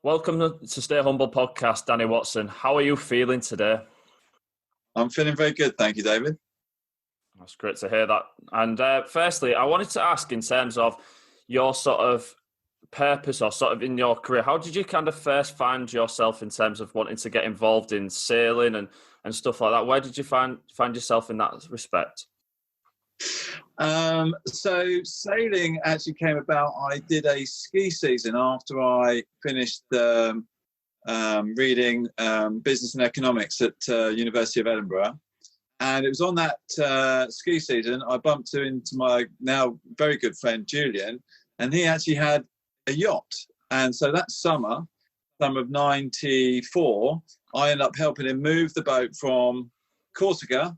Welcome to Stay Humble podcast, Danny Watson. How are you feeling today? I'm feeling very good, thank you, David. That's great to hear that. And firstly, I wanted to ask in terms of your sort of purpose or sort of in your career, how did you kind of first find yourself in terms of wanting to get involved in sailing and stuff like that? Where did you find yourself in that respect? So sailing actually came about. I did a ski season after I finished reading business and economics at University of Edinburgh. And it was on that ski season I bumped into my now very good friend Julian, and he actually had a yacht. And so that summer of 94, I ended up helping him move the boat from Corsica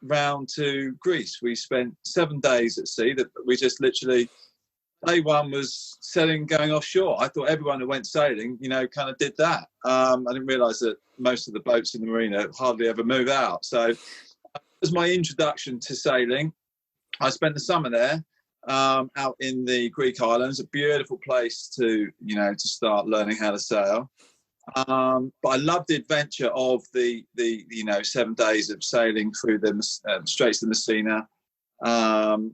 round to Greece. We spent 7 days at sea. That we just literally, day one was sailing, going offshore. I thought everyone who went sailing, kind of did that. I didn't realise that most of the boats in the marina hardly ever move out. So that was my introduction to sailing. I spent the summer there, out in the Greek islands, a beautiful place to start learning how to sail. But I loved the adventure of the 7 days of sailing through the Straits of Messina and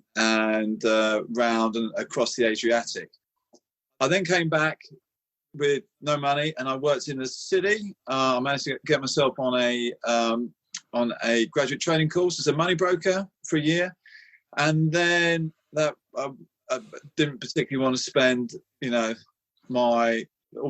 round and across the Adriatic. I then came back with no money, and I worked in the city. I managed to get myself on a graduate training course as a money broker for a year, and then that I didn't particularly want to spend all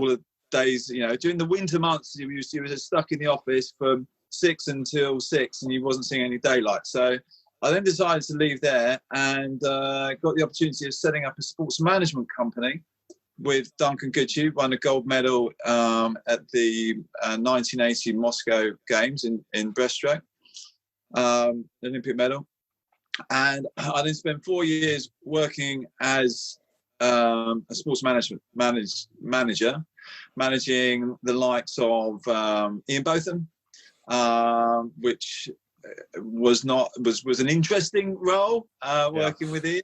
the days, during the winter months, you were stuck in the office from 6 until 6 and you wasn't seeing any daylight. So I then decided to leave there and got the opportunity of setting up a sports management company with Duncan Goodhue, won a gold medal at the 1980 Moscow Games in breaststroke, Olympic medal. And I then spent 4 years working as a sports manager, managing the likes of Ian Botham, which was an interesting role, working with Ian.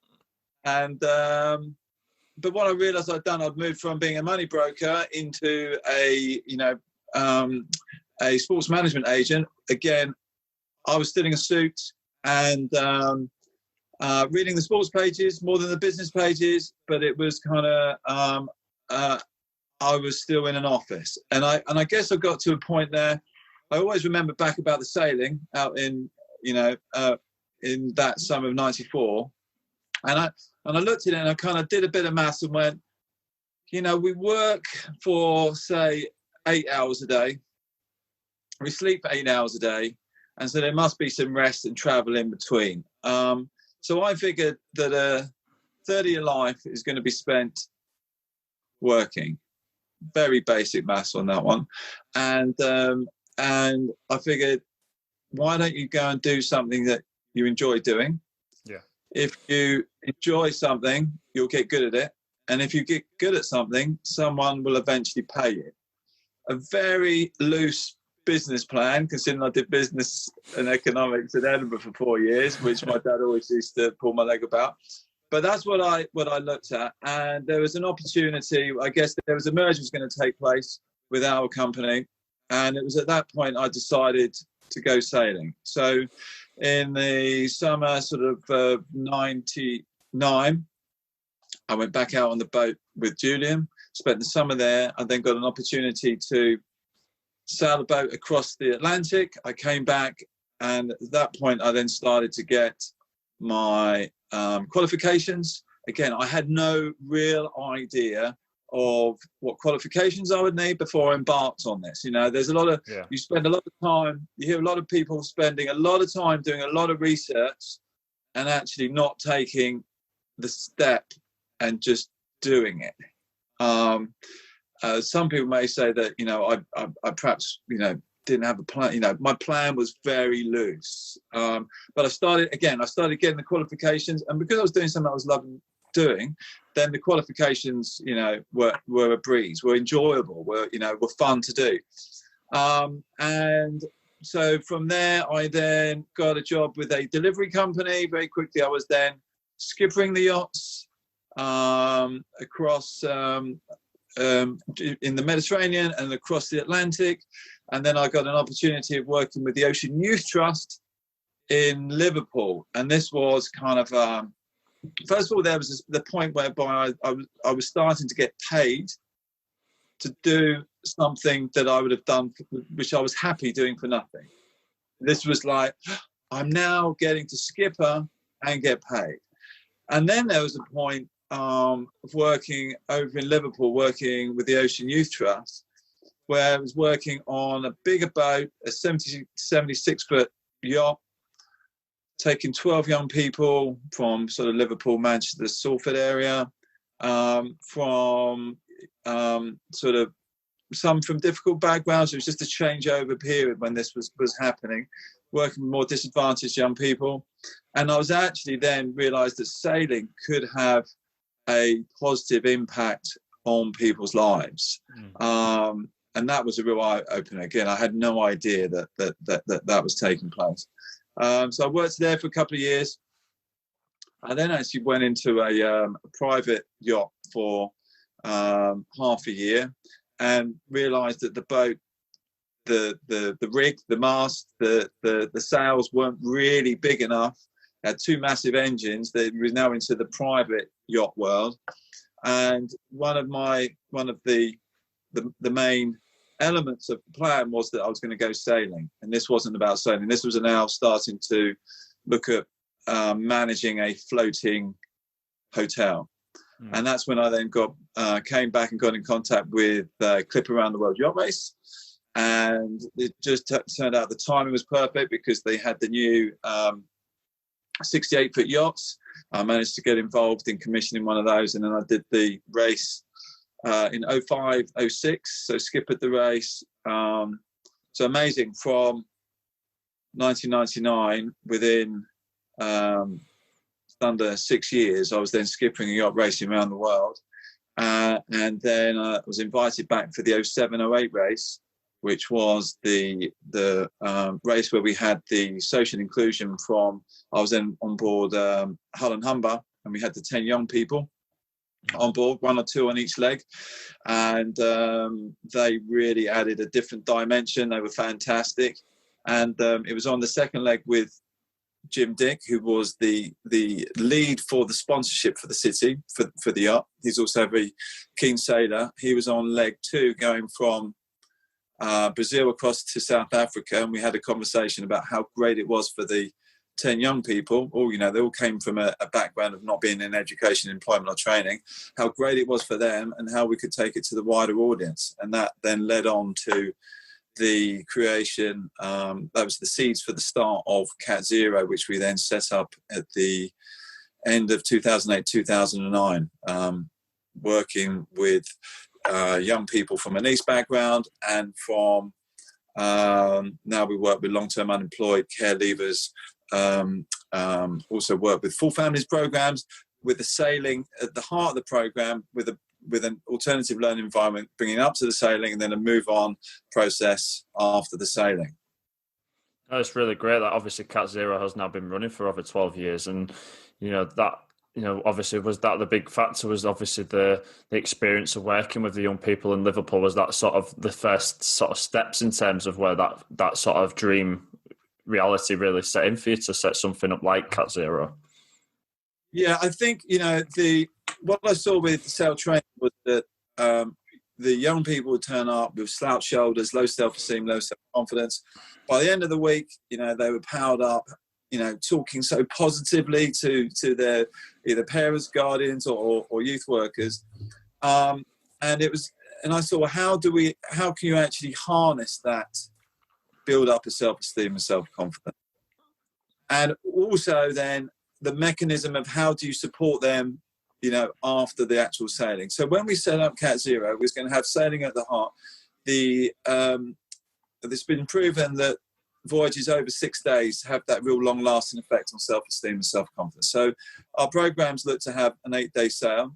And but what I realised I'd moved from being a money broker into a sports management agent. Again, I was still in a suit and reading the sports pages more than the business pages, but it was kind of I was still in an office, and I guess I got to a point there. I always remember back about the sailing out in in that summer of '94, and I looked at it and I kind of did a bit of maths and went, we work for say 8 hours a day, we sleep for 8 hours a day, and so there must be some rest and travel in between. So I figured that a third of your life is going to be spent working. Very basic maths on that one. And I figured, why don't you go and do something that you enjoy doing? Yeah. If you enjoy something, you'll get good at it. And if you get good at something, someone will eventually pay you. A very loose business plan, considering I did business and economics at Edinburgh for 4 years, which my dad always used to pull my leg about. But that's what I looked at, and there was an opportunity. I guess there was a merger was going to take place with our company, and it was at that point I decided to go sailing. So, in the summer sort of '99, I went back out on the boat with Julian. Spent the summer there. I then got an opportunity to sail a boat across the Atlantic. I came back, and at that point I then started to get my qualifications. Again, I had no real idea of what qualifications I would need before I embarked on this. There's a lot of, you spend a lot of time, you hear a lot of people spending a lot of time doing a lot of research and actually not taking the step and just doing it. Some people may say that, I perhaps, didn't have a plan. My plan was very loose. But I started getting the qualifications, and because I was doing something I was loving doing, then the qualifications, were a breeze, were enjoyable, were fun to do. And so from there, I then got a job with a delivery company. Very quickly, I was then skippering the yachts across in the Mediterranean and across the Atlantic. And then I got an opportunity of working with the Ocean Youth Trust in Liverpool. And this was kind of, first of all, there was the point whereby I was starting to get paid to do something that I would have done, which I was happy doing for nothing. This was like, I'm now getting to skipper and get paid. And then there was a point of working over in Liverpool, working with the Ocean Youth Trust, where I was working on a bigger boat, a 76-foot yacht, taking 12 young people from sort of Liverpool, Manchester, Salford area, from sort of some from difficult backgrounds. It was just a changeover period when this was happening, working with more disadvantaged young people. And I was actually then realised that sailing could have a positive impact on people's lives. And that was a real eye-opener. Again, I had no idea that was taking place. So I worked there for a couple of years. I then actually went into a private yacht for half a year and realised that the boat, the rig, the mast, the sails weren't really big enough. It had two massive engines. They were now into the private yacht world. And one of the main elements of the plan was that I was going to go sailing. And this wasn't about sailing. This was now starting to look at managing a floating hotel. And that's when I then came back and got in contact with Clip Around the World Yacht Race. And it just turned out the timing was perfect because they had the new 68-foot yachts. I managed to get involved in commissioning one of those, and then I did the race in 05, 06, so skippered the race. So amazing, from 1999, within under 6 years, I was then skipping a yacht racing around the world. And then I was invited back for the 07, 08 race, which was the race where we had the social inclusion from, I was then on board Hull and Humber, and we had the 10 young people on board, 1 or 2 on each leg. And they really added a different dimension. They were fantastic. And it was on the second leg with Jim Dick, who was the lead for the sponsorship for the city, for the yacht. He's also a very keen sailor. He was on leg 2 going from Brazil across to South Africa, and we had a conversation about how great it was for the 10 young people. They all came from a background of not being in education, employment or training, how great it was for them and how we could take it to the wider audience. And that then led on to the creation, that was the seeds for the start of Catzero, which we then set up at the end of 2008, 2009, working with young people from an East background and from, now we work with long-term unemployed, care leavers, also work with full families programs, with the sailing at the heart of the program, with an alternative learning environment, bringing up to the sailing, and then a move on process after the sailing. Oh, it's really great that obviously Catzero has now been running for over 12 years. And, obviously was that the big factor, was obviously the experience of working with the young people in Liverpool. Was that sort of the first sort of steps in terms of where that sort of dream reality really set in for you to set something up like Catzero? Yeah, I think, what I saw with sail training was that the young people would turn up with slouch shoulders, low self-esteem, low self-confidence. By the end of the week, they were powered up, talking so positively to their either parents, guardians, or youth workers. And I saw, how can you actually harness that, build up a self-esteem and self-confidence? And also then the mechanism of how do you support them, after the actual sailing. So when we set up Catzero, we was going to have sailing at the heart. It's been proven that voyages over 6 days have that real long-lasting effect on self-esteem and self-confidence. So our programs look to have an 8-day sail.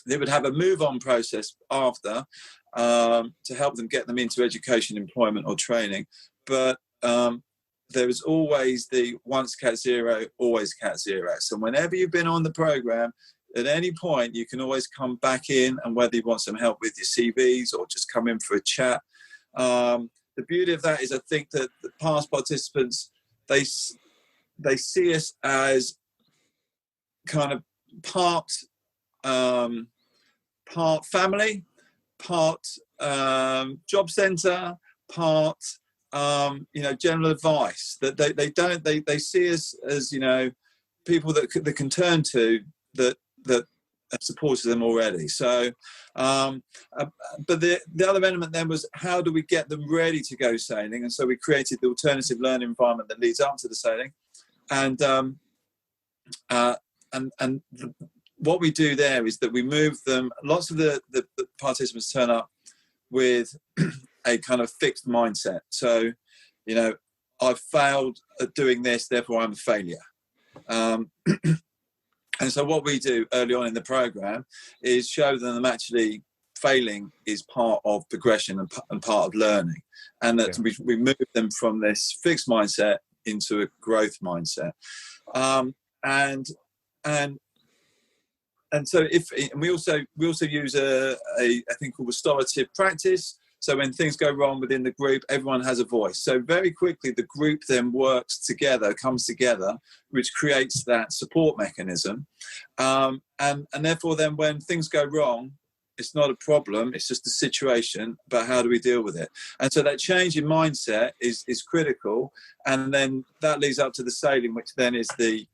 They would have a move-on process after to help them get them into education, employment or training. But there was always the once Catzero, always Catzero. So whenever you've been on the program, at any point you can always come back in, and whether you want some help with your CVs or just come in for a chat. The beauty of that is I think that the past participants, they see us as kind of part family, part job centre, part general advice. That they see us as people that can turn to that have supported them already. So, but the other element then was, how do we get them ready to go sailing? And so we created the alternative learning environment that leads up to the sailing, and what we do there is that we move them. Lots of the participants turn up with a kind of fixed mindset. So, I've failed at doing this, therefore I'm a failure. And so what we do early on in the program is show them actually failing is part of progression and part of learning, and that we move them from this fixed mindset into a growth mindset. And so we also use a thing called restorative practice. So when things go wrong within the group, everyone has a voice. So very quickly, the group then comes together, which creates that support mechanism. And therefore, then when things go wrong, it's not a problem. It's just a situation, but how do we deal with it? And so that change in mindset is critical. And then that leads up to the sailing, which then is the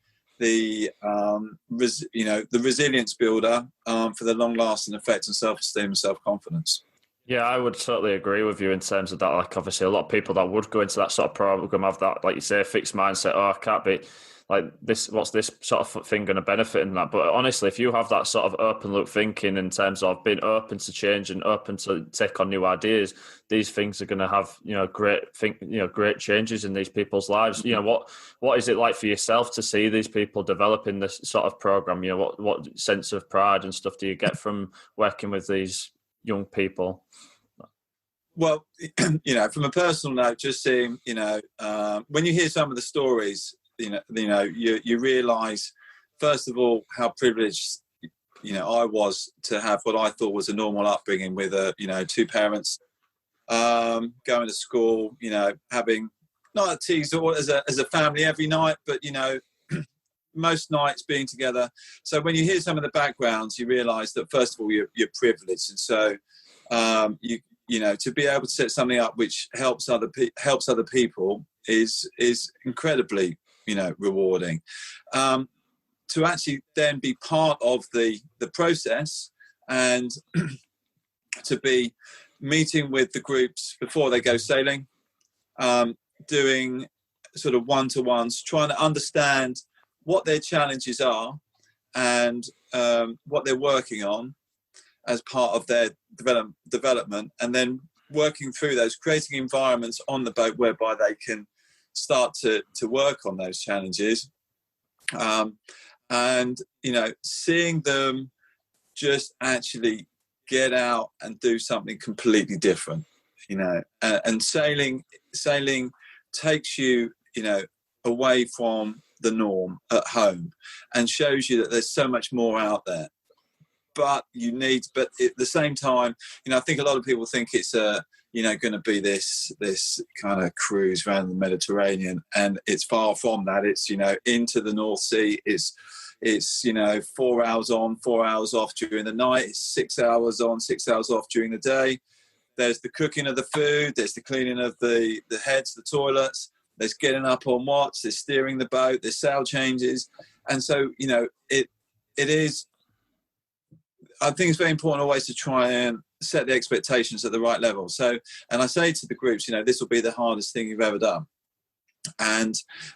resilience builder for the long-lasting effect on self-esteem and self-confidence. Yeah, I would totally agree with you in terms of that. Like, obviously, a lot of people that would go into that sort of program have that, like you say, fixed mindset. Oh, I can't be like this. What's this sort of thing going to benefit in that? But honestly, if you have that sort of open look thinking in terms of being open to change and open to take on new ideas, these things are going to have great changes in these people's lives. What is it like for yourself to see these people develop in this sort of program? What sense of pride and stuff do you get from working with these young people? Well, from a personal note, just seeing, when you hear some of the stories, you realise, first of all, how privileged, I was to have what I thought was a normal upbringing with, two parents, going to school, having not a tease as a family every night, but, most nights being together. So when you hear some of the backgrounds, you realise that first of all you're privileged, and so to be able to set something up which helps other people is incredibly rewarding. To actually then be part of the process and to be meeting with the groups before they go sailing, doing sort of one-to-ones, trying to understand what their challenges are and what they're working on as part of their development, and then working through those, creating environments on the boat whereby they can start to work on those challenges, and seeing them just actually get out and do something completely different, and sailing takes you away from the norm at home and shows you that there's so much more out there. But at the same time, I think a lot of people think it's going to be this kind of cruise around the Mediterranean, and it's far from that. It's into the North Sea. It's 4 hours on, 4 hours off during the night. It's 6 hours on, 6 hours off during the day. There's the cooking of the food. There's the cleaning of the heads, the toilets. There's getting up on watch. There's steering the boat. There's sail changes, and so it is. I think it's very important always to try and set the expectations at the right level. So, and I say to the groups, this will be the hardest thing you've ever done. And,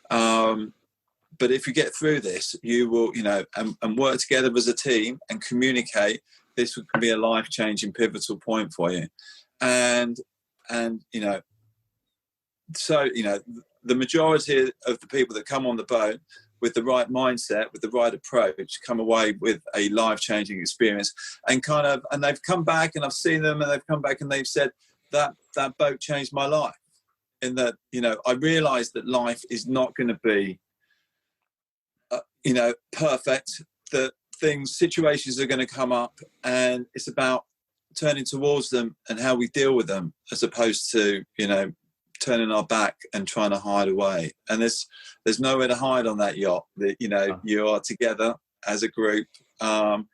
but if you get through this, you will, and work together as a team and communicate, this would be a life-changing pivotal point for you. And, so, the majority of the people that come on the boat with the right mindset, with the right approach, come away with a life-changing experience, and they've come back, and I've seen them, and they've come back and they've said that boat changed my life. In that, I realised that life is not going to be, perfect. That situations are going to come up, and it's about turning towards them and how we deal with them, as opposed to, turning our back and trying to hide away. And there's nowhere to hide on that yacht. You are together as a group. And,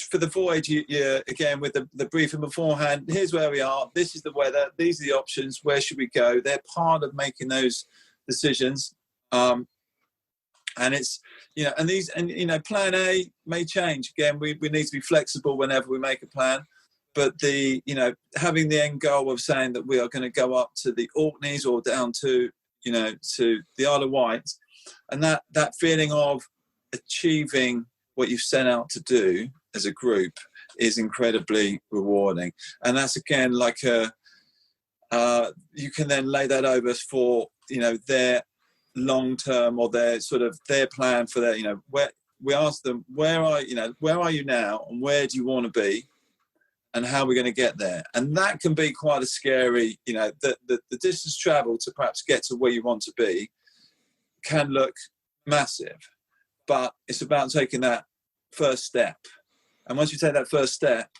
for the voyage, again, with the briefing beforehand, here's where we are, this is the weather, these are the options, where should we go? They're part of making those decisions. And it's, plan A may change. Again, we need to be flexible whenever we make a plan. But having the end goal of saying that we are going to go up to the Orkneys or down to, to the Isle of Wight, and that feeling of achieving what you've set out to do as a group is incredibly rewarding. And that's, again, like you can then lay that over for, their long term, or their plan for their, where we ask them, where are you now, and where do you want to be, and how are we going to get there? And that can be quite a scary, the distance travel to perhaps get to where you want to be can look massive, but it's about taking that first step. And once you take that first step,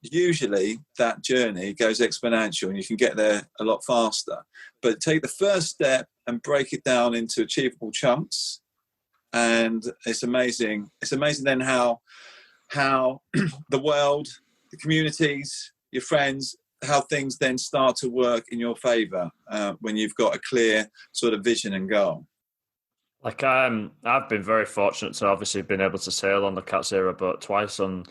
usually that journey goes exponential and you can get there a lot faster. But take the first step and break it down into achievable chunks. And it's amazing. It's amazing then how the world, the communities, your friends, how things then start to work in your favor when you've got a clear sort of vision and goal. Like I've been very fortunate to obviously been able to sail on the Catzero boat twice in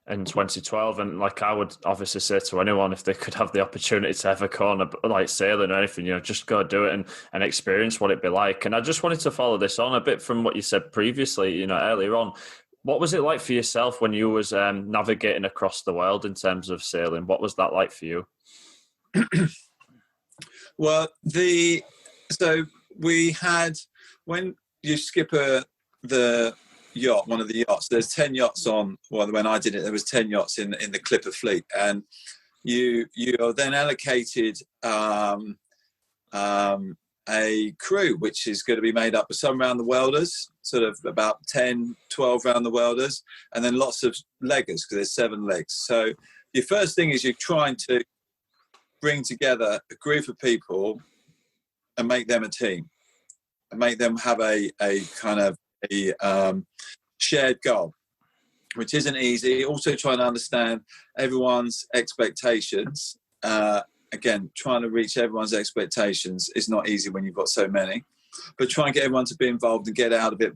2012, and like I would obviously say to anyone, if they could have the opportunity to ever go on like sailing or anything, just go do it and experience what it'd be like. And I just wanted to follow this on a bit from what you said previously, earlier on. What was it like for yourself when you was navigating across the world in terms of sailing? What was that like for you? Well, so we had, when you skipper the yacht, one of the yachts, there's 10 yachts on, well, when I did it, there was 10 yachts in the Clipper fleet, and you are then allocated a crew, which is going to be made up of some round the welders, sort of about 10, 12 round the welders, and then lots of leggers, because there's 7 legs. So your first thing is you're trying to bring together a group of people and make them a team, and make them have a kind of a shared goal, which isn't easy. Also trying to understand everyone's expectations. Again, trying to reach everyone's expectations is not easy when you've got so many, but try and get everyone to be involved and get out of it,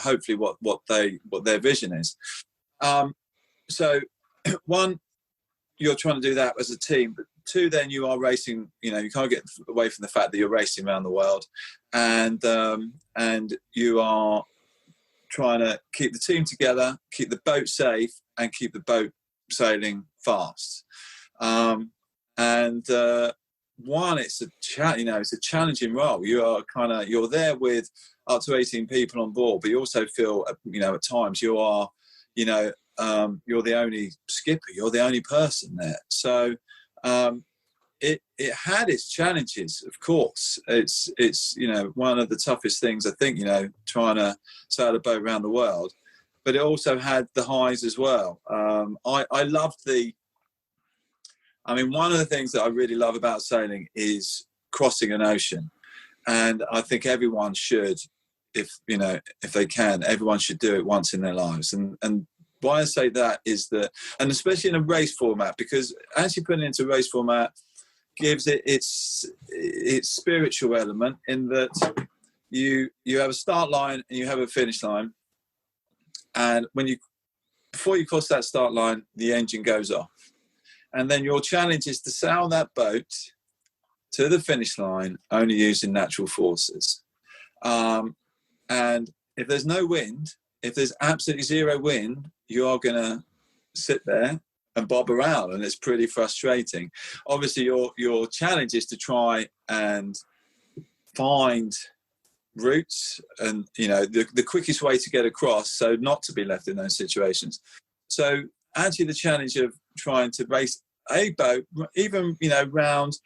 hopefully what their vision is. So one, you're trying to do that as a team, but 2, then you are racing, you can't get away from the fact that you're racing around the world, and you are trying to keep the team together, keep the boat safe, and keep the boat sailing fast. One, it's a it's a challenging role. You're there with up to 18 people on board, but you also feel, at times you are, you're the only skipper, you're the only person there. So it had its challenges, of course. It's one of the toughest things, I think, trying to sail a boat around the world, but it also had the highs as well. I loved one of the things that I really love about sailing is crossing an ocean. And I think everyone should, if they can, everyone should do it once in their lives. And why I say that is that, and especially in a race format, because actually putting it into a race format gives it its spiritual element, in that you have a start line and you have a finish line. And before you cross that start line, the engine goes off. And then your challenge is to sail that boat to the finish line only using natural forces. And if there's no wind, if there's absolutely zero wind, you are going to sit there and bob around, and it's pretty frustrating. Obviously, your challenge is to try and find routes and, the quickest way to get across, so not to be left in those situations. So actually the challenge of trying to race a boat, even, round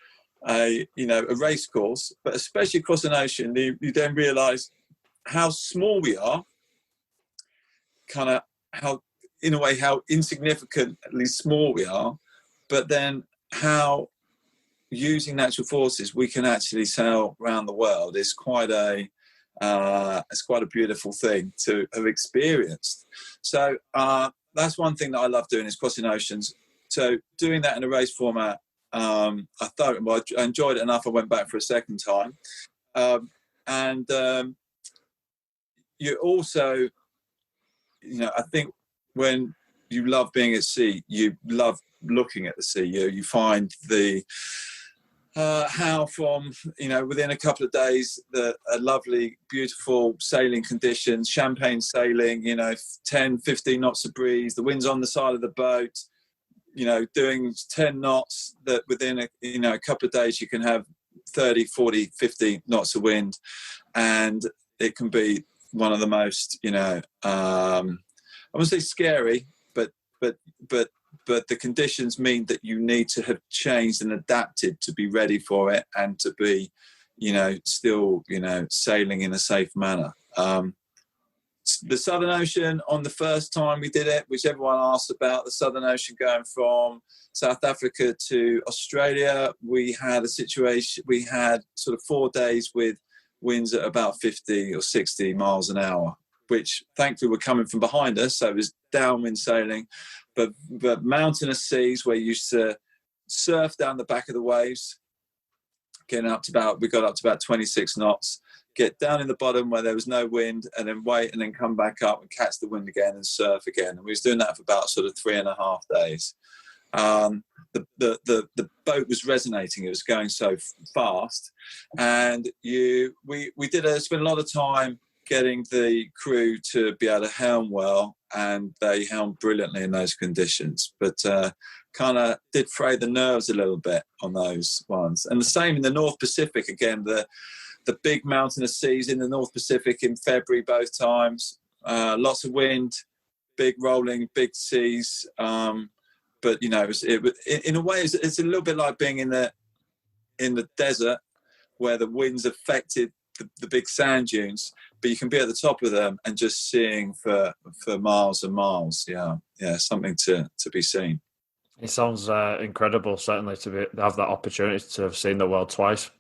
a race course, but especially across an ocean, you then realise how small we are kind of how, in a way, how insignificantly small we are, but then how using natural forces we can actually sail around the world is quite a beautiful thing to have experienced. So that's one thing that I love doing, is crossing oceans. So doing that in a race format, I enjoyed it enough. I went back for a second time, and you also, I think when you love being at sea, you love looking at the sea. You find the how from, within a couple of days, a lovely, beautiful sailing conditions, champagne sailing, 10, 15 knots of breeze, the wind's on the side of the boat, doing 10 knots, that within a couple of days you can have 30, 40, 50 knots of wind. And it can be one of the most, I wouldn't say scary, but the conditions mean that you need to have changed and adapted to be ready for it, and to be, still, sailing in a safe manner. The Southern Ocean, on the first time we did it, which everyone asked about, the Southern Ocean going from South Africa to Australia, we had a situation, we had sort of 4 days with winds at about 50 or 60 miles an hour, which thankfully were coming from behind us, so it was downwind sailing. But mountainous seas where you used to surf down the back of the waves, we got up to about 26 knots, get down in the bottom where there was no wind, and then wait, and then come back up and catch the wind again and surf again. And we was doing that for about sort of 3.5 days. The boat was resonating; it was going so fast, and we spent a lot of time getting the crew to be able to helm well, and they helmed brilliantly in those conditions, but kind of did fray the nerves a little bit on those ones. And the same in the North Pacific, again, the big mountainous seas in the North Pacific in February both times, lots of wind, big rolling, big seas, but in a way it's a little bit like being in the desert, where the winds affected the big sand dunes, but you can be at the top of them and just seeing for miles and miles. Yeah, something to be seen. It sounds incredible, certainly, to have that opportunity to have seen the world twice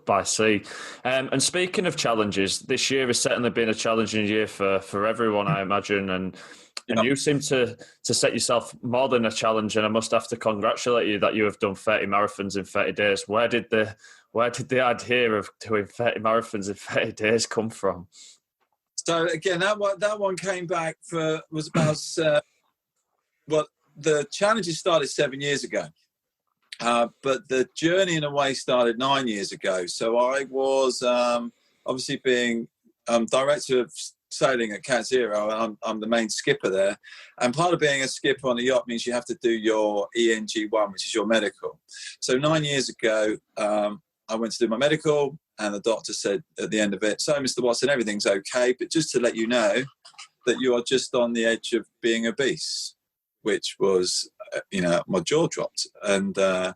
by sea. And speaking of challenges, this year has certainly been a challenging year for everyone, I imagine. And you seem to set yourself more than a challenge. And I must have to congratulate you that you have done 30 marathons in 30 days. Where did the idea of doing 30 marathons in 30 days come from? So again, that one came back was about the challenges started 7 years ago, but the journey in a way started 9 years ago. So I was obviously being director of sailing at Catzero, and I'm the main skipper there. And part of being a skipper on a yacht means you have to do your ENG1, which is your medical. So 9 years ago, I went to do my medical, and the doctor said at the end of it, "So, Mr. Watson, everything's okay, but just to let you know that you are just on the edge of being obese," which was, my jaw dropped. And at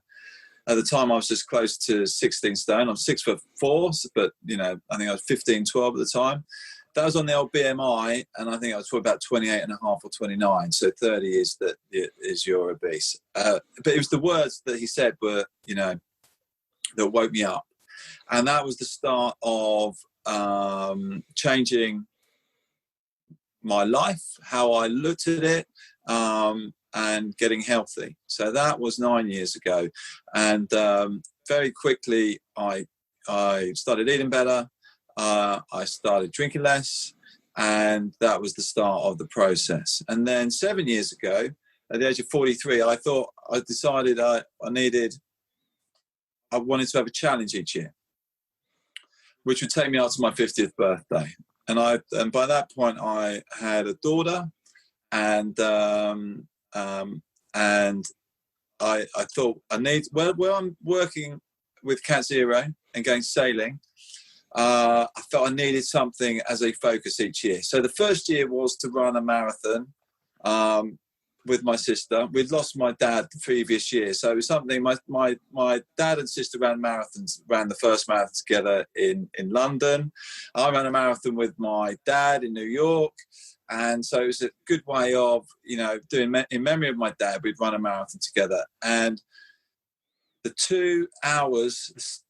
the time, I was just close to 16 stone. I'm 6'4", but, I think I was 15, 12 at the time. That was on the old BMI, and I think I was for about 28.5 or 29. So 30 is you're obese. But it was the words that he said were, that woke me up. And that was the start of changing my life, how I looked at it, and getting healthy. So that was 9 years ago. And very quickly, I started eating better. I started drinking less, and that was the start of the process. And then 7 years ago, at the age of 43, I decided I wanted to have a challenge each year, which would take me up to my 50th birthday. And by that point, I had a daughter, and I thought where I'm working with Catzero and going sailing, I felt I needed something as a focus each year. So the first year was to run a marathon with my sister. We'd lost my dad the previous year, so it was something. My dad and sister ran the first marathon together in London. I ran a marathon with my dad in New York, And so it was a good way of, doing in memory of my dad, we'd run a marathon together. And the 2 hours,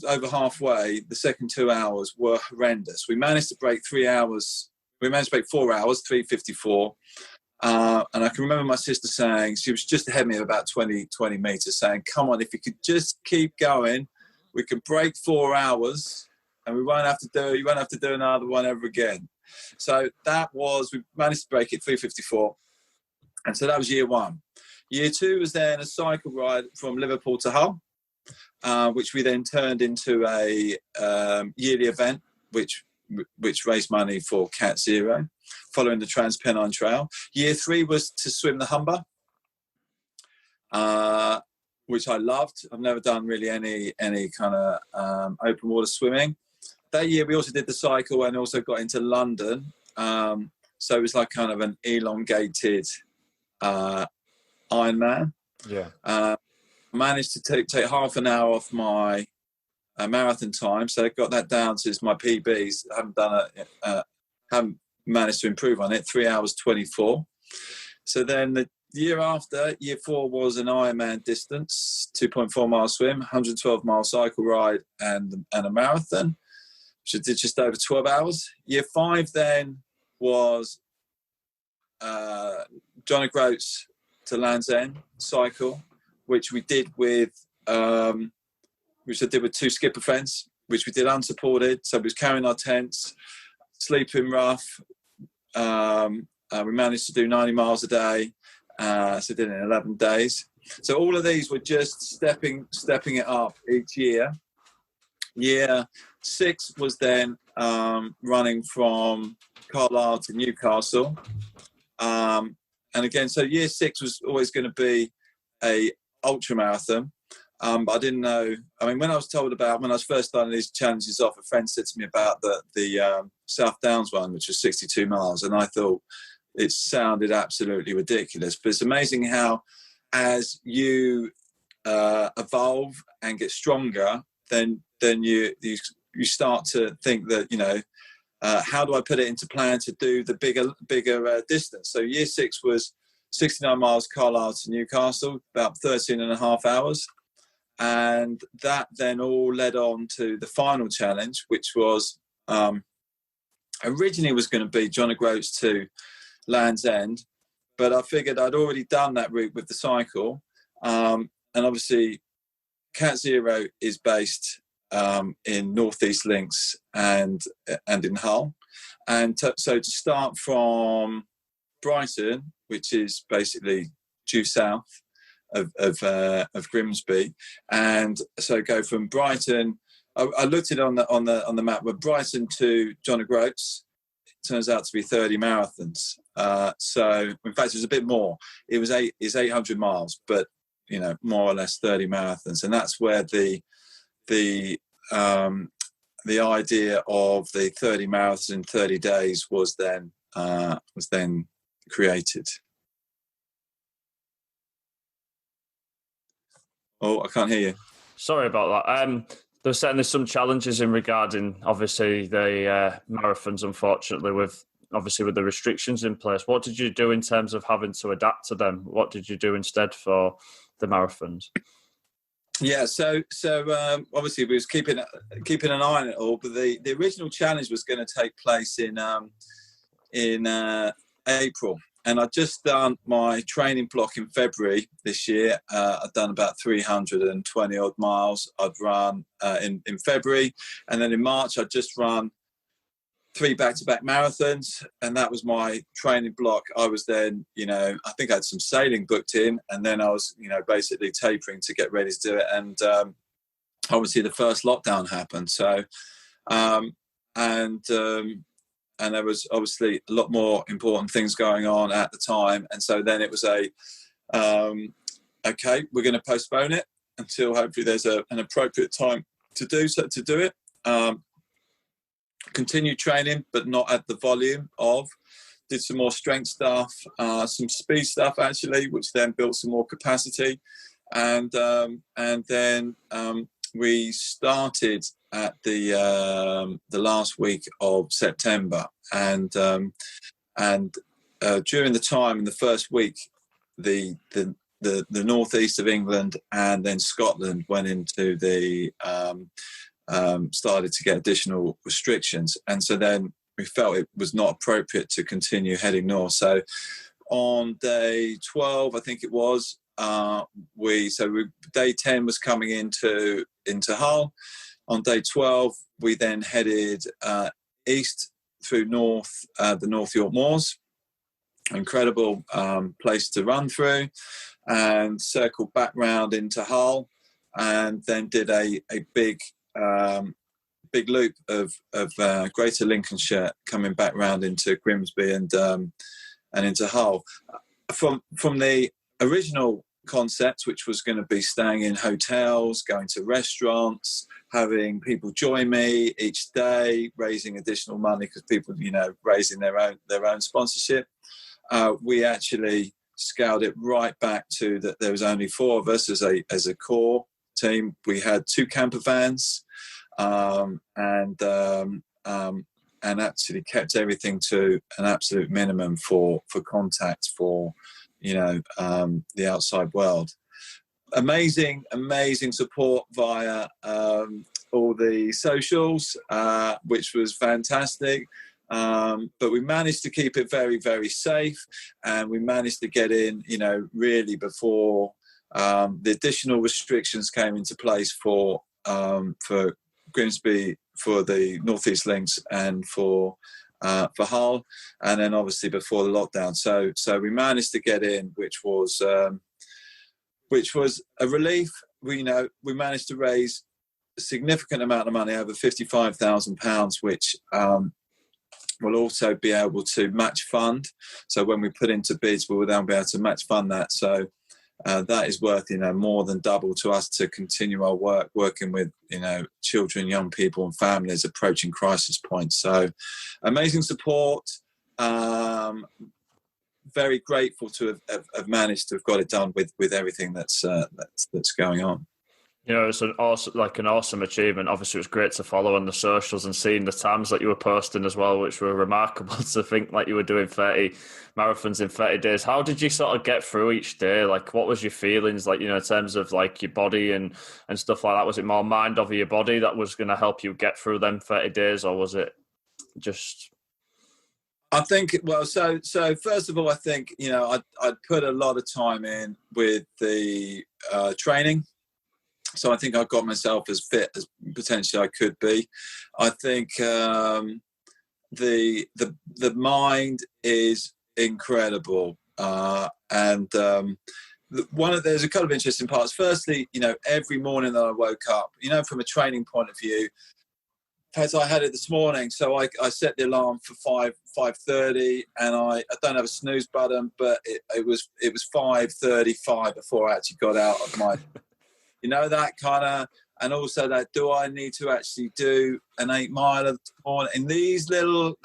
over halfway, the second 2 hours were horrendous. We managed to break 3 hours. We managed to break 4 hours, 3:54. And I can remember my sister saying, she was just ahead of me of about 20 meters, saying, come on, if you could just keep going, we can break 4 hours and you won't have to do another one ever again. So we managed to break it 3:54. And so that was year one. Year two was then a cycle ride from Liverpool to Hull, which we then turned into a yearly event, which raised money for Catzero, following the Transpennine Trail. Year three was to swim the Humber, which I loved. I've never done really any kind of open water swimming. That year we also did the cycle and also got into London. So it was like kind of an elongated Ironman. Yeah. Managed to take half an hour off my marathon time, so I got that down to my PBs. Haven't managed to improve on it. 3 hours 24. So then the year after, year four, was an Ironman distance, 2.4 mile swim, 112 mile cycle ride, and a marathon, which I did just over 12 hours. Year five then was John O'Groats to Land's End cycle, which we did with which I did with two skipper friends, which we did unsupported. So we was carrying our tents, sleeping rough. We managed to do 90 miles a day. So did it in 11 days. So all of these were just stepping it up each year. Year six was then running from Carlisle to Newcastle. And again, so year six was always going to be a ultra marathon. But I didn't know. I mean, when I was first starting these challenges off, a friend said to me about the South Downs one, which was 62 miles, and I thought it sounded absolutely ridiculous. But it's amazing how, as you evolve and get stronger, then you start to think that how do I put it into plan to do the bigger distance? So year six was 69 miles Carlisle to Newcastle, about 13 and a half hours. And that then all led on to the final challenge, which was originally was going to be John O'Groats to Land's End, but I figured I'd already done that route with the cycle. And obviously Catzero is based in North East Links and in Hull. And so to start from Brighton, which is basically due south of Grimsby, and so go from Brighton. I looked at it on the map, but Brighton to John O'Groats turns out to be 30 marathons. So in fact, it was a bit more. It's 800 miles, but more or less 30 marathons, and that's where the idea of the 30 marathons in 30 days was then created. Oh, I can't hear you. Sorry about that. There's certainly some challenges in regarding, obviously, the marathons, unfortunately, with the restrictions in place. What did you do in terms of having to adapt to them? What did you do instead for the marathons? Yeah, so obviously we was keeping an eye on it all, but the original challenge was going to take place in April. And I'd just done my training block in February this year. I'd done about 320 odd miles. I'd run in February. And then in March, I'd just run 3 back-to-back marathons. And that was my training block. I was then, I think I had some sailing booked in. And then I was, basically tapering to get ready to do it. And obviously the first lockdown happened. So, and there was obviously a lot more important things going on at the time. And so then it was okay, we're going to postpone it until hopefully there's an appropriate time to do it. Continue training, but not at the volume of. Did some more strength stuff, some speed stuff actually, which then built some more capacity. And then we started at the last week of September, and during the time in the first week, the northeast of England and then Scotland went into the started to get additional restrictions, and so then we felt it was not appropriate to continue heading north. So on day 12, I think it was, day 10 was coming into Hull. On day 12, we then headed east through the North York Moors. Incredible place to run through, and circled back round into Hull, and then did a big loop of Greater Lincolnshire, coming back round into Grimsby and into Hull. From the original concept, which was going to be staying in hotels, going to restaurants, having people join me each day, raising additional money because people, raising their own sponsorship. We actually scaled it right back to that. There was only 4 of us as a core team. We had 2 camper vans, and actually kept everything to an absolute minimum for contact for the outside world. Amazing support via all the socials, which was fantastic. But we managed to keep it very, very safe, and we managed to get in, really before the additional restrictions came into place for Grimsby, for the Northeast Links, and for Hull, and then obviously before the lockdown. So we managed to get in, which was a relief. We managed to raise a significant amount of money, over £55,000, which we'll also be able to match fund. So when we put into bids, we will then be able to match fund that. So that is worth, more than double to us to continue our working with, children, young people and families approaching crisis points. So amazing support. Very grateful to have managed to have got it done with everything that's going on. It's an awesome achievement. Obviously, it was great to follow on the socials and seeing the times that you were posting as well, which were remarkable to think like you were doing 30 marathons in 30 days. How did you sort of get through each day? Like, what was your feelings like, in terms of like your body and stuff like that? Was it more mind over your body that was going to help you get through them 30 days, or was it just... I think, so first of all, I think, I'd put a lot of time in with the training. So I think I got myself as fit as potentially I could be. I think the mind is incredible, and there's a couple of interesting parts. Firstly, every morning that I woke up, from a training point of view, as I had it this morning, so I set the alarm for 5:30, and I don't have a snooze button, but it was 5:35 before I actually got out of my. That kind of, and also that, do I need to actually do an 8 mile morning? And these little,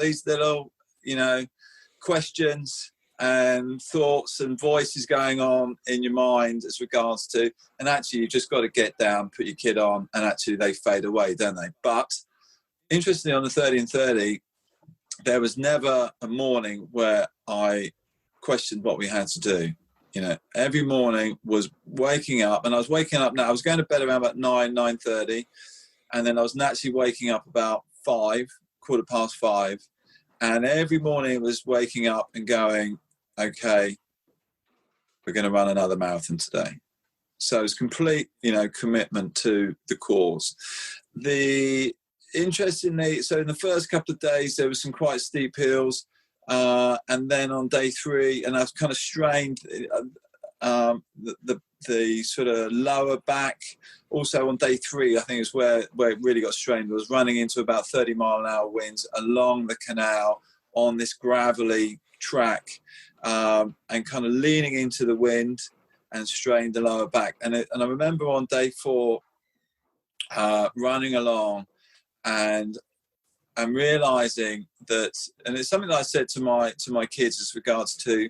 questions and thoughts and voices going on in your mind as regards to, and actually you just got to get down, put your kid on, and actually they fade away, don't they? But interestingly, on the 30 and 30, there was never a morning where I questioned what we had to do. Every morning was waking up, and I was waking up now. I was going to bed around about 9:30, and then I was naturally waking up about 5:15, and every morning was waking up and going, okay, we're going to run another marathon today. So it's complete, commitment to the cause. Interestingly, so in the first couple of days, there were some quite steep hills. And then on day 3, and I was kind of strained the sort of lower back. Also on day 3, I think is where it really got strained. I was running into about 30 mile an hour winds along the canal on this gravelly track, and kind of leaning into the wind and strained the lower back. And I remember on day 4 running along, and I'm realizing that, and it's something that I said to my kids as regards to,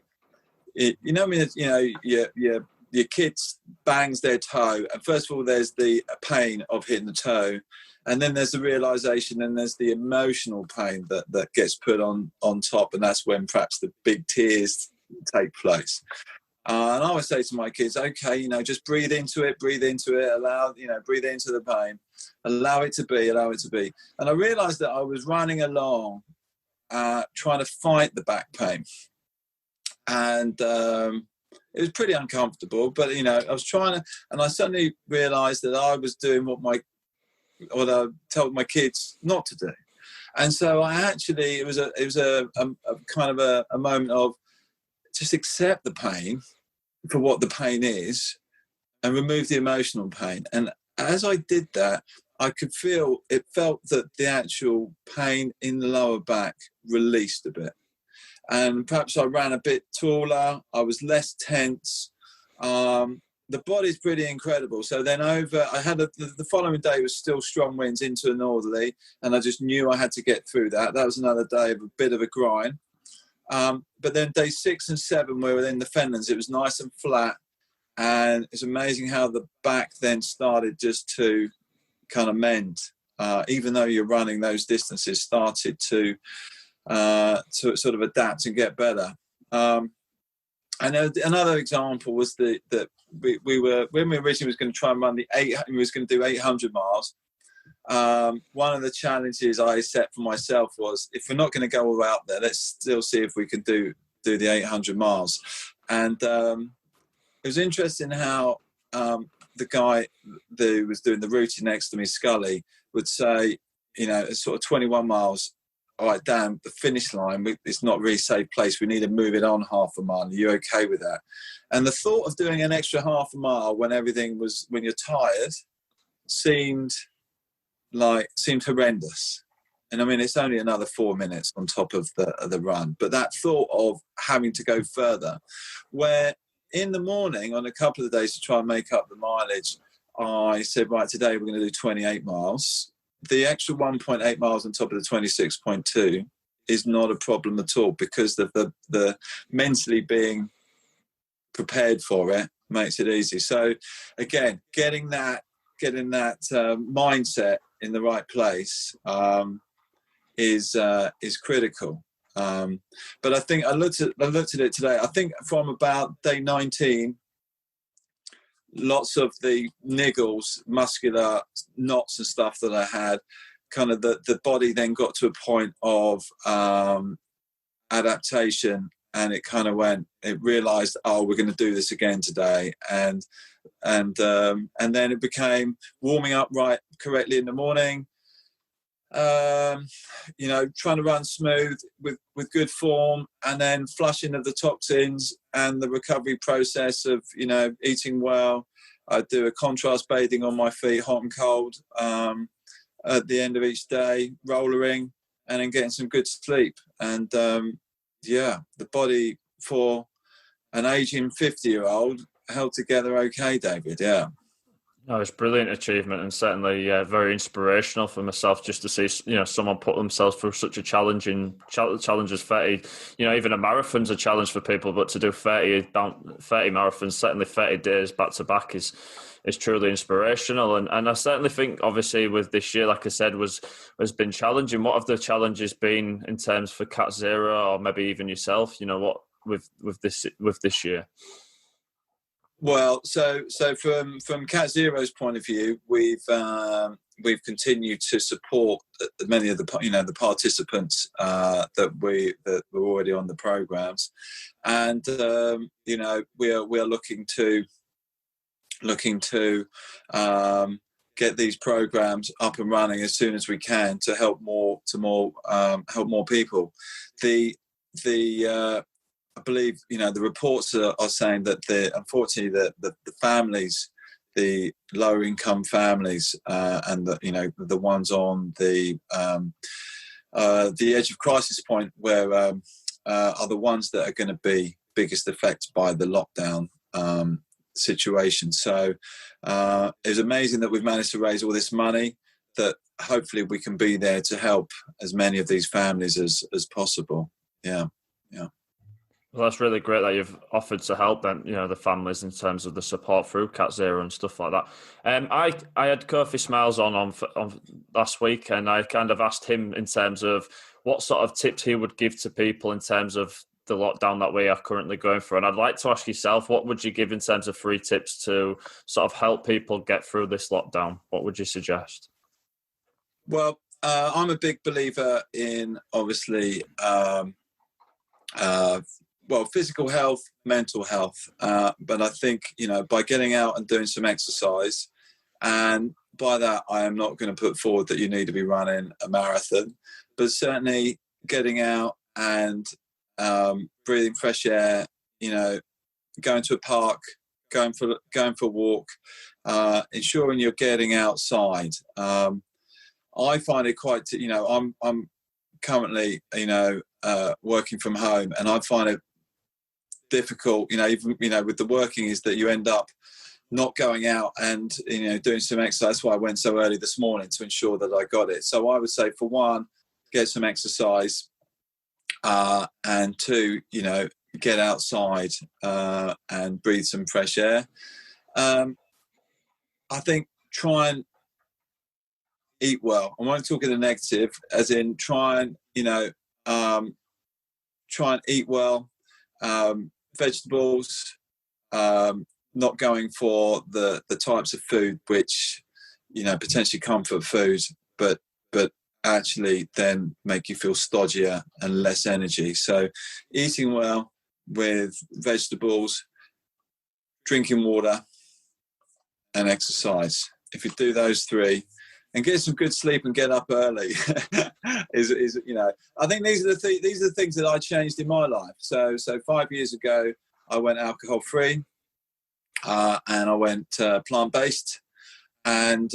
your kids bangs their toe, and first of all, there's the pain of hitting the toe, And then there's the realization, and there's the emotional pain that gets put on top, and that's when perhaps the big tears take place. And I always say to my kids, okay, you know, just breathe into it, allow, you know, breathe into the pain, allow it to be. And I realized that I was running along trying to fight the back pain. And it was pretty uncomfortable, but, you know, I was trying to, and I suddenly realized that I was doing what I told my kids not to do. And so it was a kind of a moment of just accept the pain for what the pain is and remove the emotional pain. And as I did that, I could it felt that the actual pain in the lower back released a bit. And perhaps I ran a bit taller, I was less tense. The body's pretty incredible. So then I had the following day was still strong winds into a northerly, and I just knew I had to get through that. That was another day of a bit of a grind. But then day 6 and 7, we were in the Fenlands. It was nice and flat, and it's amazing how the back then started just to kind of mend. Even though you're running those distances, started to sort of adapt and get better. And another example was that we were, when we originally was going to try and run we was going to do 800 miles. One of the challenges I set for myself was, if we're not going to go all out there, let's still see if we can do the 800 miles. And it was interesting how the guy who was doing the routing next to me, Scully, would say, you know, it's sort of 21 miles. All right, Dan, the finish line, it's not a really safe place. We need to move it on half a mile. Are you okay with that? And the thought of doing an extra half a mile when you're tired seemed horrendous. And I mean, it's only another 4 minutes on top of the run. But that thought of having to go further, where in the morning on a couple of days to try and make up the mileage, I said, right, today we're going to do 28 miles. The extra 1.8 miles on top of the 26.2 is not a problem at all, because the mentally being prepared for it makes it easy. So again, getting that mindset in the right place is critical. But I think I looked at it today. I think from about day 19, lots of the niggles, muscular knots and stuff that I had, kind of the body then got to a point of adaptation, and it kind of it realized, oh, we're going to do this again today. And then it became warming up correctly in the morning, you know, trying to run smooth with good form, and then flushing of the toxins and the recovery process of, you know, eating well. I do a contrast bathing on my feet, hot and cold, at the end of each day, rollering, and then getting some good sleep. And the body for an aging 50-year-old held together okay, David. Yeah. No, it's a brilliant achievement, and certainly very inspirational for myself, just to see, you know, someone put themselves through such a challenge as 30. You know, even a marathon's a challenge for people, but to do 30 marathons, certainly 30 days back to back, is truly inspirational. And I certainly think, obviously, with this year, like I said, has been challenging. What have the challenges been in terms for Catzero, or maybe even yourself? You know, what with this year? Well, so from Catzero's point of view, we've continued to support many of the participants that were already on the programs, and you know, we are looking to get these programs up and running as soon as we can to help more people. I believe, you know, the reports are saying that unfortunately the families, the lower income families, and the ones on the edge of crisis point, where are the ones that are going to be biggest affected by the lockdown situation. So it's amazing that we've managed to raise all this money, that hopefully we can be there to help as many of these families as possible. Yeah. Well, that's really great that you've offered to help them, the families in terms of the support through Catzero and stuff like that. I had Kofi Smiles on last week, and I kind of asked him in terms of what sort of tips he would give to people in terms of the lockdown that we are currently going through. And I'd like to ask yourself, what would you give in terms of free tips to sort of help people get through this lockdown? What would you suggest? Well, I'm a big believer in, obviously, physical health, mental health. But I think, by getting out and doing some exercise, and by that, I am not going to put forward that you need to be running a marathon, but certainly getting out and breathing fresh air, going to a park, going for a walk, ensuring you're getting outside. I find it quite, I'm currently, working from home, and I find it difficult, even, with the working, is that you end up not going out and, doing some exercise. That's why I went so early this morning, to ensure that I got it. So I would say, for one, get some exercise, and two, get outside and breathe some fresh air. I think try and eat well. I won't talk in the negative, as in try and eat well, vegetables, not going for the types of food which, potentially comfort food, but actually then make you feel stodgier and less energy. So eating well with vegetables, drinking water, and exercise. If you do those three, and get some good sleep and get up early, is I think these are the things that I changed in my life. So 5 years ago, I went alcohol free, and I went plant based, and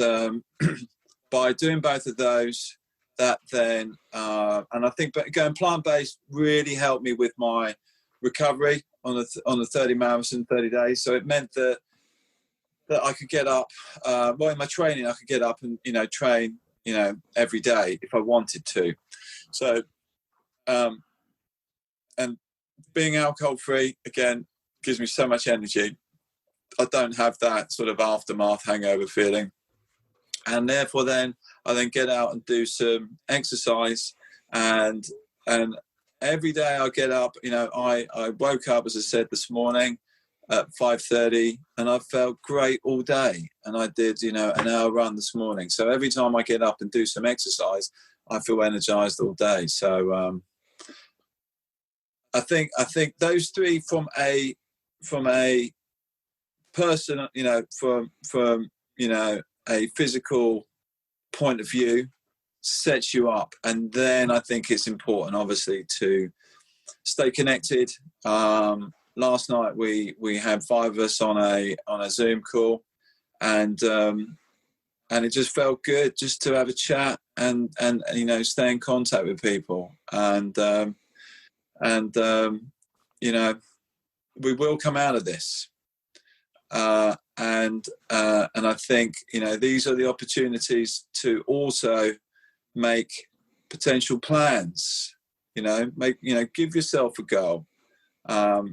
by doing both of those, that then and I think going plant based really helped me with my recovery on the 30 marathon, 30 days. So it meant that I could get up, in my training, I could get up and, train, every day if I wanted to. So, and being alcohol free, again, gives me so much energy. I don't have that sort of aftermath hangover feeling. And therefore then I then get out and do some exercise, and every day I get up, I woke up, as I said, this morning at 5:30, and I felt great all day. And I did, an hour run this morning. So every time I get up and do some exercise, I feel energized all day. So I think those three from a person, from a physical point of view, sets you up. And then I think it's important, obviously, to stay connected. Last night we had 5 of us on a Zoom call, and it just felt good just to have a chat and stay in contact with people. And we will come out of this. And I think, these are the opportunities to also make potential plans, give yourself a goal. I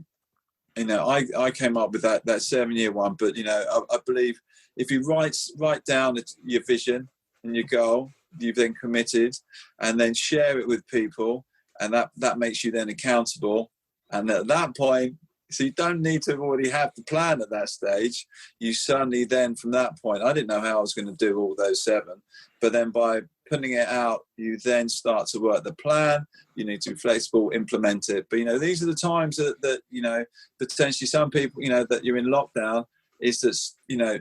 came up with that 7-year one, but, I believe if you write down your vision and your goal, you've then committed, and then share it with people, and that makes you then accountable. And at that point, so you don't need to already have the plan at that stage. You suddenly then, from that point, I didn't know how I was going to do all those 7, but then by putting it out, you then start to work the plan. You need to be flexible, implement it. But, these are the times that potentially some people, that you're in lockdown, is that,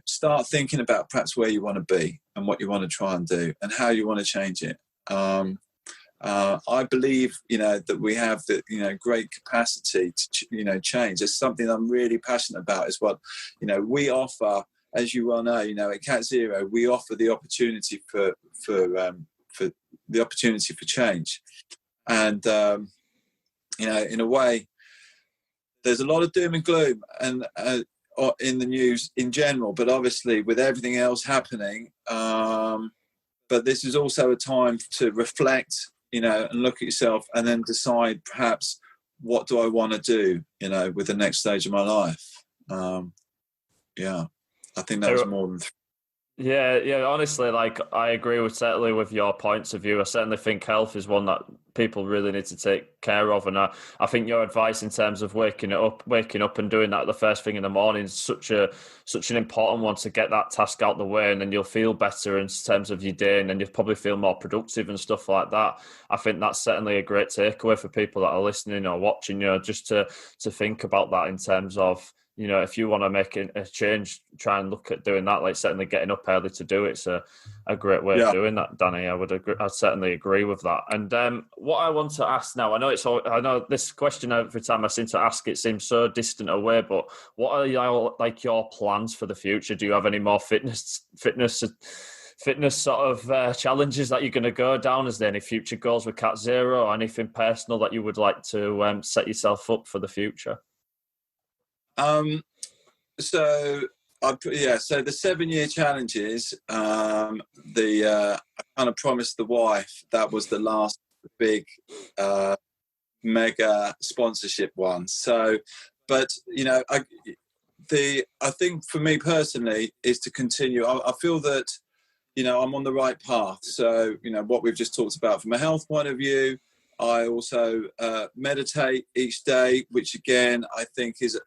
start thinking about perhaps where you want to be and what you want to try and do and how you want to change it. I believe, that we have the, great capacity to, change. It's something I'm really passionate about, is what, we offer, as you well know, at Catzero, we offer the opportunity for the opportunity for change. And, in a way, there's a lot of doom and gloom and in the news in general, but obviously with everything else happening, but this is also a time to reflect, and look at yourself, and then decide perhaps what do I want to do, you know, with the next stage of my life. Yeah, I think that was more than Yeah, honestly, like, I agree with certainly with your points of view. I certainly think health is one that people really need to take care of, and I think your advice in terms of waking up and doing that the first thing in the morning is such an important one, to get that task out the way, and then you'll feel better in terms of your day, and then you'll probably feel more productive and stuff like that. I think that's certainly a great takeaway for people that are listening or watching, you know, just to think about that in terms of, you know, if you want to make a change, try and look at doing that. Like, certainly getting up early to do it's a great way of doing that, Danny. I certainly agree with that. And what I want to ask now, I know this question every time I seem to ask it seems so distant away, but what are your plans for the future? Do you have any more fitness sort of challenges that you're going to go down? Is there any future goals with Catzero, or anything personal that you would like to set yourself up for the future? So the 7-year challenges, I kind of promised the wife that was the last big mega sponsorship one. So, but you know, I think for me personally is to continue. I feel that, you know, I'm on the right path. So, you know, what we've just talked about from a health point of view, I also meditate each day, which again I think is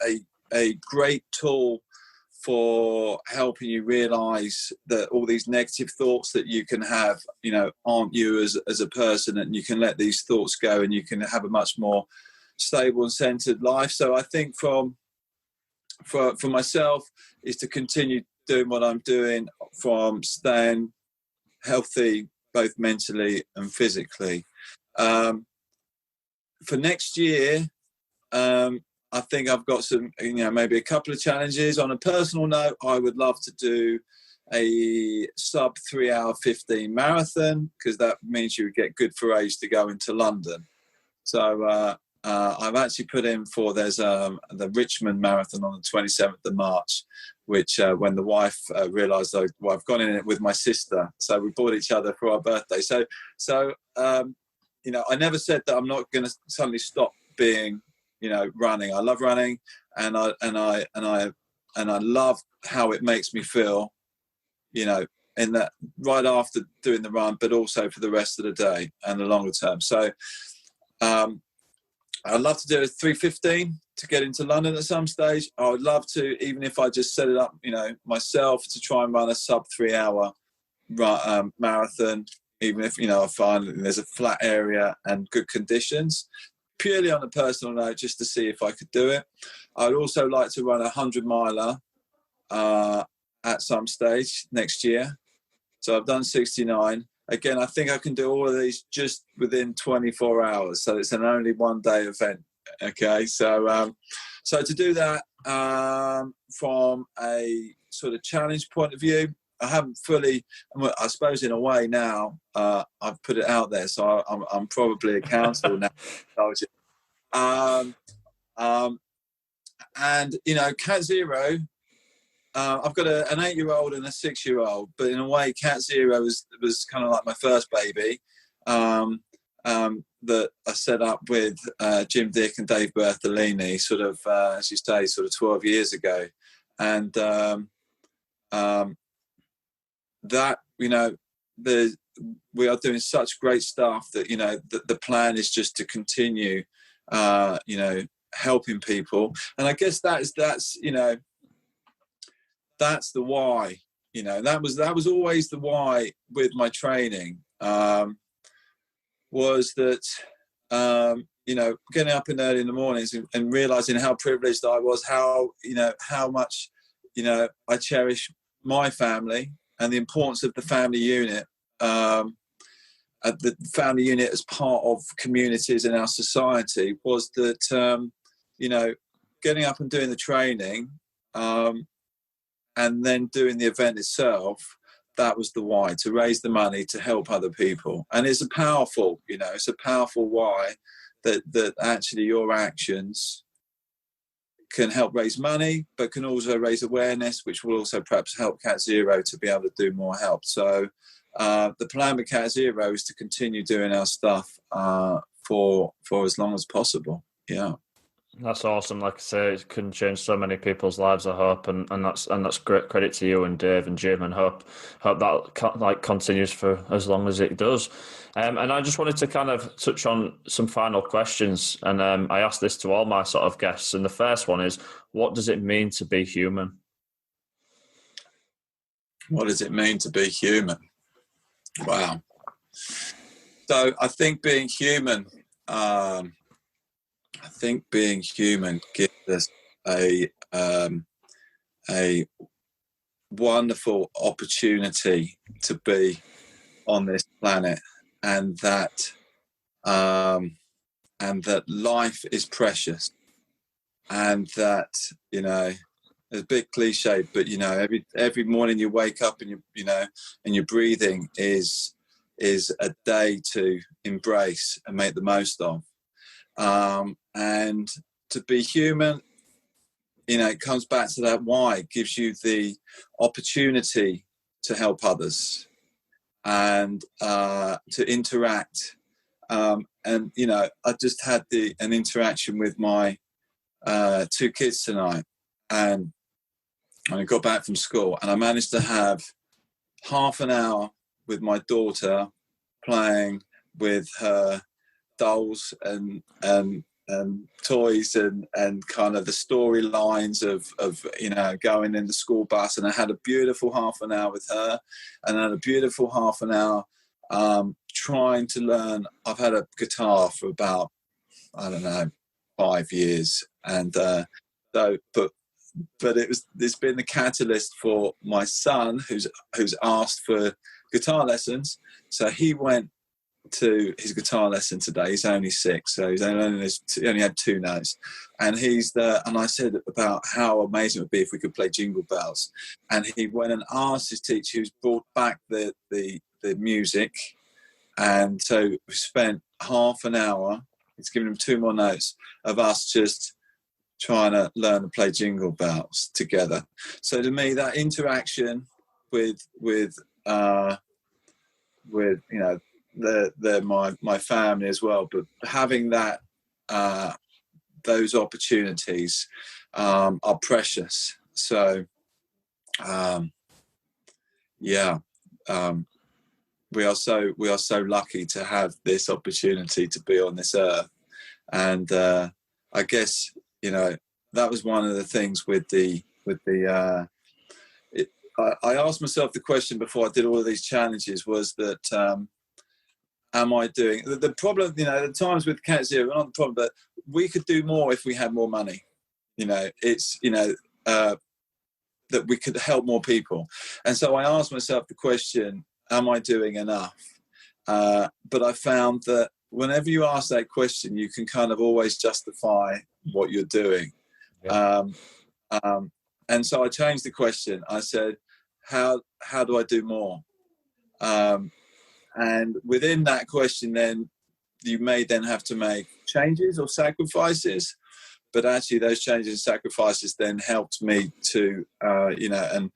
a great tool for helping you realize that all these negative thoughts that you can have, you know, aren't you as a person, and you can let these thoughts go, and you can have a much more stable and centered life. So I think for myself is to continue doing what I'm doing, from staying healthy both mentally and physically. For next year, I think I've got some, you know, maybe a couple of challenges. On a personal note, I would love to do a sub 3 hour 15 marathon, because that means you would get good for age to go into London. So I've actually put in for, there's the Richmond Marathon on the 27th of March, which when the wife realised I've gone in it with my sister, so we bought each other for our birthday. So you know, I never said that I'm not going to suddenly stop being, you know, running. I love running, and I love how it makes me feel, you know, in that right after doing the run, but also for the rest of the day and the longer term. So I'd love to do a 3:15 to get into London at some stage. I would love to, even if I just set it up, you know, myself, to try and run a sub 3 hour marathon, even if, you know, I find there's a flat area and good conditions. Purely on a personal note, just to see if I could do it. I'd also like to run a 100-miler at some stage next year. So I've done 69. Again, I think I can do all of these just within 24 hours. So it's an only one-day event. Okay, so to do that from a sort of challenge point of view, I haven't fully, I suppose in a way now, I've put it out there, so I'm probably accountable now. And, you know, Catzero, I've got an 8-year-old and a 6-year-old, but in a way, Catzero was kind of like my first baby that I set up with Jim Dick and Dave Bertolini, sort of, as you say, sort of 12 years ago. And that, you know, we are doing such great stuff that, you know, the plan is just to continue, you know, helping people. And I guess that's you know, that's the why. You know, that was always the why with my training, was that, you know, getting up in early in the mornings and realizing how privileged I was, how, you know, how much, you know, I cherish my family and the importance of the family unit, the family unit as part of communities in our society, was that, you know, getting up and doing the training, and then doing the event itself, that was the why, to raise the money to help other people. And it's a powerful, you know, it's a powerful why that actually your actions can help raise money, but can also raise awareness, which will also perhaps help Catzero to be able to do more help. So the plan with Catzero is to continue doing our stuff for as long as possible. Yeah. That's awesome. Like I say, it can change so many people's lives, I hope, and that's great credit to you and Dave and Jim, and hope that continues for as long as it does. And I just wanted to kind of touch on some final questions, and I asked this to all my sort of guests, and the first one is, what does it mean to be human? What does it mean to be human? Wow. So I think being human gives us a wonderful opportunity to be on this planet, and that life is precious, and that, you know, it's a bit cliche, but you know, every morning you wake up and you're breathing is a day to embrace and make the most of. And to be human, you know, it comes back to that why. It gives you the opportunity to help others and to interact. And you know, I just had an interaction with my 2 kids tonight, and I got back from school, and I managed to have half an hour with my daughter playing with her dolls and toys and kind of the storylines of you know, going in the school bus. And I had a beautiful half an hour with her, and I had a beautiful half an hour trying to learn. I've had a guitar for about, I don't know, 5 years, and but it's been the catalyst for my son, who's asked for guitar lessons. So he went to his guitar lesson today. He's only 6, so he only had 2 notes, and and I said about how amazing it would be if we could play Jingle Bells, and he went and asked his teacher, who's brought back the music, and so we spent half an hour. It's given him 2 more notes of us just trying to learn to play Jingle Bells together. So to me, that interaction with you know, they're my family as well, but having that those opportunities are precious. So we are so lucky to have this opportunity to be on this earth. And I guess, you know, that was one of the things I asked myself the question before I did all of these challenges, was that am I doing the problem? You know, the times with Catzero, not the problem, but we could do more if we had more money. You know, it's, you know, that we could help more people. And so I asked myself the question, am I doing enough? But I found that whenever you ask that question, you can kind of always justify what you're doing. Yeah. And so I changed the question. I said, how do I do more? And within that question, then you may then have to make changes or sacrifices. But actually, those changes and sacrifices then helped me to, you know, and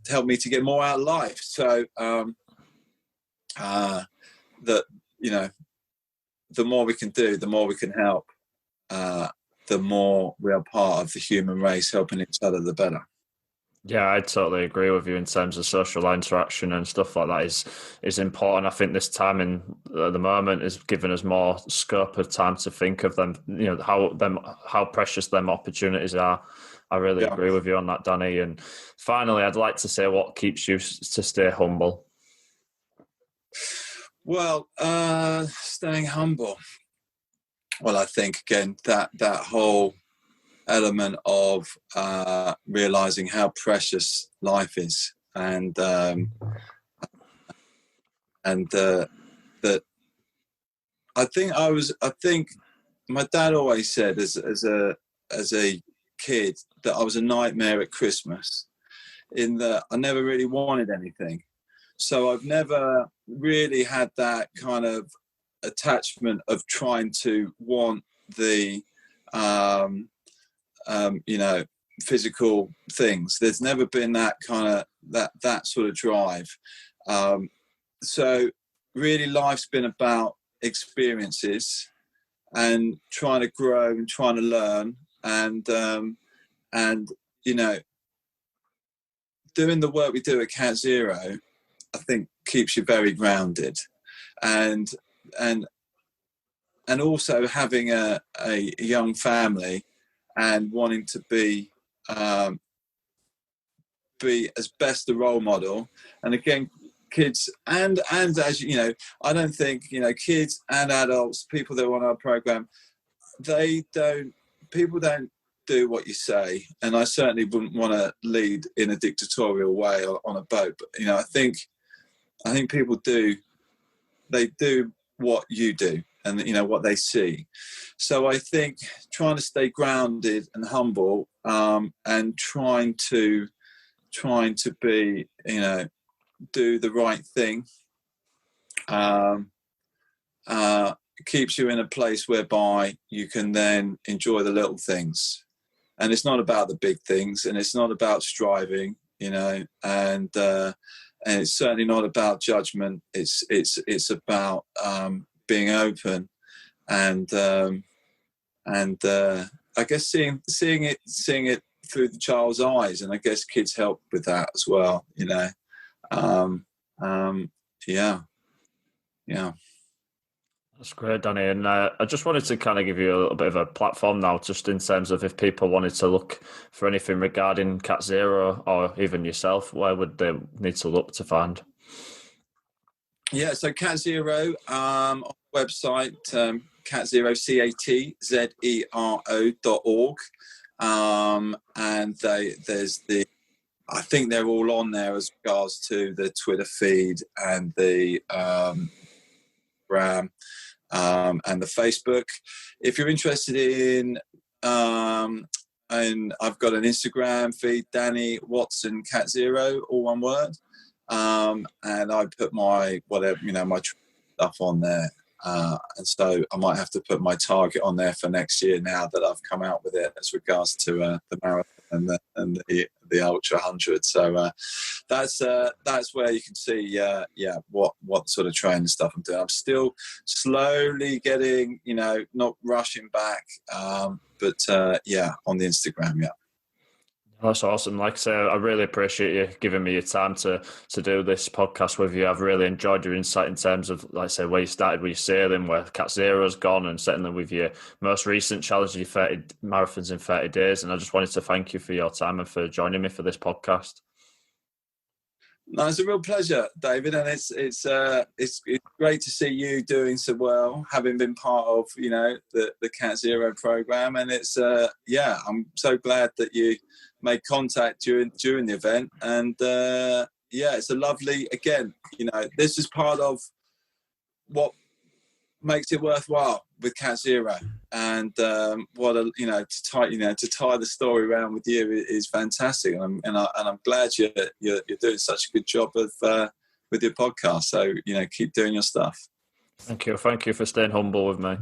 helped me to get more out of life. So that, you know, the more we can do, the more we can help, the more we are part of the human race, helping each other, the better. Yeah, I totally agree with you in terms of social interaction and stuff like that is important. I think this time at the moment is giving us more scope of time to think of them, you know, how precious them opportunities are. I really agree with you on that, Danny. And finally, I'd like to say, what keeps you to stay humble? Well, staying humble. Well, I think again that whole element of realizing how precious life is, and that I think my dad always said as a kid that I was a nightmare at Christmas, in that I never really wanted anything. So I've never really had that kind of attachment of trying to want the you know, physical things. There's never been that kind of that sort of drive. So really, life's been about experiences, and trying to grow and trying to learn, and you know, doing the work we do at Catzero, I think keeps you very grounded, and also having a young family and wanting to be as best a role model. And again, kids and as you know, I don't think, you know, kids and adults, people that are on our program, people don't do what you say, and I certainly wouldn't want to lead in a dictatorial way on a boat. But you know, I think people do what you do, and you know what they see. So I think trying to stay grounded and humble, and trying to be, you know, do the right thing, keeps you in a place whereby you can then enjoy the little things. And it's not about the big things, and it's not about striving, you know, and it's certainly not about judgment. It's about being open, and I guess seeing it through the child's eyes, and I guess kids help with that as well, you know. Yeah. That's great, Danny. And I just wanted to kind of give you a little bit of a platform now, just in terms of if people wanted to look for anything regarding Catzero or even yourself, where would they need to look to find? Yeah, so Catzero, on the website, Catzero, CATZERO.org. And I think they're all on there as regards to the Twitter feed and the Instagram, and the Facebook. If you're interested in, and I've got an Instagram feed, Danny Watson Catzero, all one word, and I put my my stuff on there. And so I might have to put my target on there for next year now that I've come out with it as regards to the marathon and the ultra 100. So that's where you can see what sort of training stuff I'm doing. I'm still slowly getting, you know, not rushing back, but on the Instagram. Yeah. That's awesome. Like I say, I really appreciate you giving me your time to do this podcast with you. I've really enjoyed your insight in terms of, like I say, where you started with your sailing, where Catzero's gone, and certainly with your most recent challenge, your 30 marathons in 30 days. And I just wanted to thank you for your time and for joining me for this podcast. No, it's a real pleasure, David, and it's great to see you doing so well, having been part of, you know, the Catzero program, and it's I'm so glad that you made contact during the event, and it's a lovely, again, you know, this is part of what makes it worthwhile with Catzero, and to tie the story around with you is fantastic, and I'm glad you're doing such a good job of with your podcast. So, you know, keep doing your stuff. Thank you for staying humble with me.